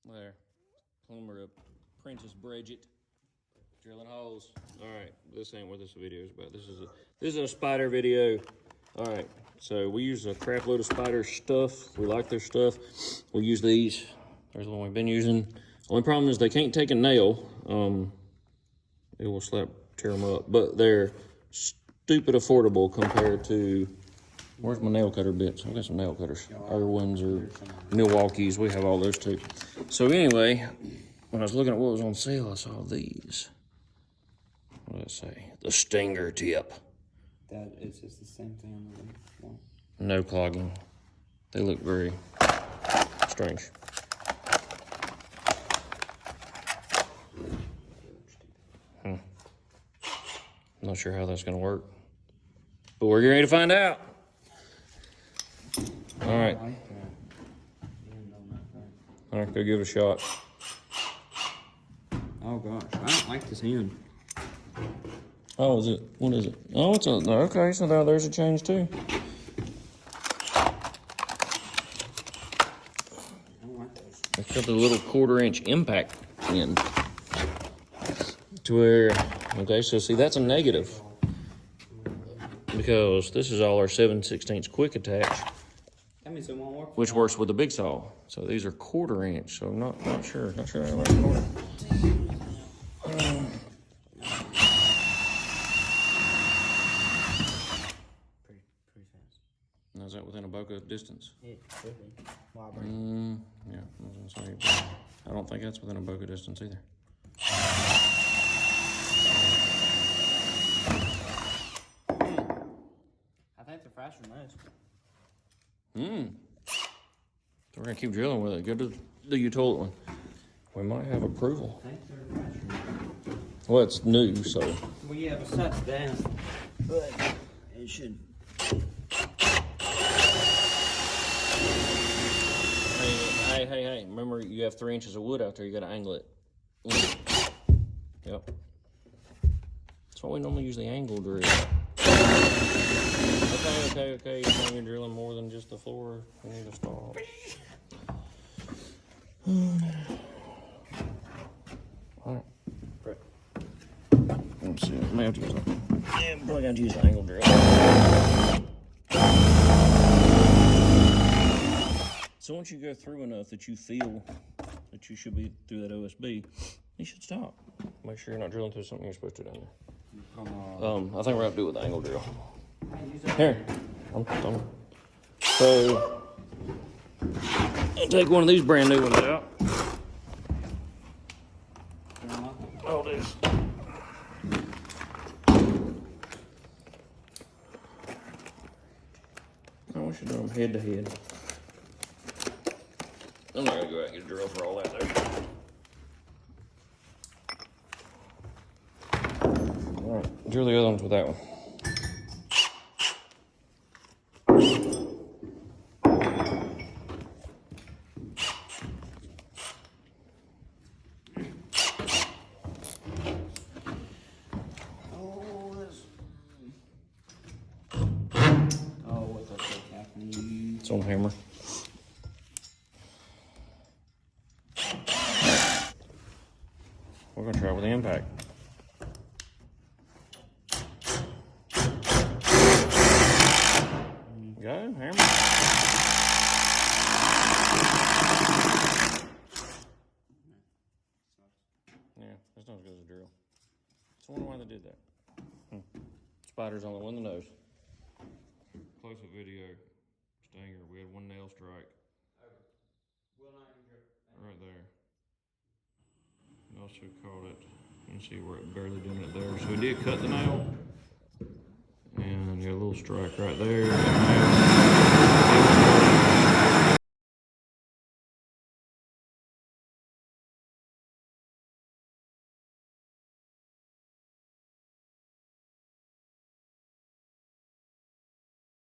There. Plumber apprentice Bridget. Drilling holes. Alright, this ain't what this video is about. This is a Spyder video. Alright, so we use a crap load of Spyder stuff. We like their stuff. We use these. There's the one we've been using. Only problem is they can't take a nail. It will tear them up. But they're stupid affordable compared to, where's my nail cutter bits? I've got some nail cutters. Irwins or Milwaukee's. We have all those too. So anyway, when I was looking at what was on sale, I saw these. What does it say? The Stinger tip. That is just the same thing on the one. No clogging. They look very strange. I'm not sure how that's going to work, but we're ready to find out. All right. All right, go give it a shot. Oh gosh, I don't like this hand. Oh, is it? What is it? Oh, it's a, okay, so now there's a change too. It's got the little 1/4-inch impact in. To where, okay, so see, that's a negative. Because this is all our 7/16 quick attach. Which works with the big saw. So these are 1/4-inch, so not sure. Not sure how to work. Pretty fast. Now, is that within a Boca distance? It could be. Yeah, I was gonna say, I don't think that's within a Boca distance either. I think they're faster than those. So we're gonna keep drilling with it. Go to the utility one. We might have approval. I think they're faster. Well, it's new, so. Well, yeah, besides that, but it should. Hey, remember you have 3 inches of wood out there, you gotta angle it. Yep. That's why we normally use the angle drill. Okay, you're drilling more than just the floor. You need to stop. Alright. Let's see, I may have to use that. Yeah, I'm probably gonna use the angle drill. So once you go through enough that you feel that you should be through that OSB, you should stop. Make sure you're not drilling through something you're supposed to down there. I think we're gonna do it with the angle drill. Here. So I'll take one of these brand new ones out. Oh, this. Oh, we should do them head to head. I'm not gonna go out and get a drill for all that there. All right, drill the other ones with that one. It's on hammer. We're gonna try with the impact. Go, hammer. Yeah, that's not as good as a drill. So I wonder why they did that. Spyder's only one that knows. Close-up video. Stinger. We had one nail strike. Right there. Also caught it. You can see where it barely doing it there. So we did cut the nail. And you got a little strike right there.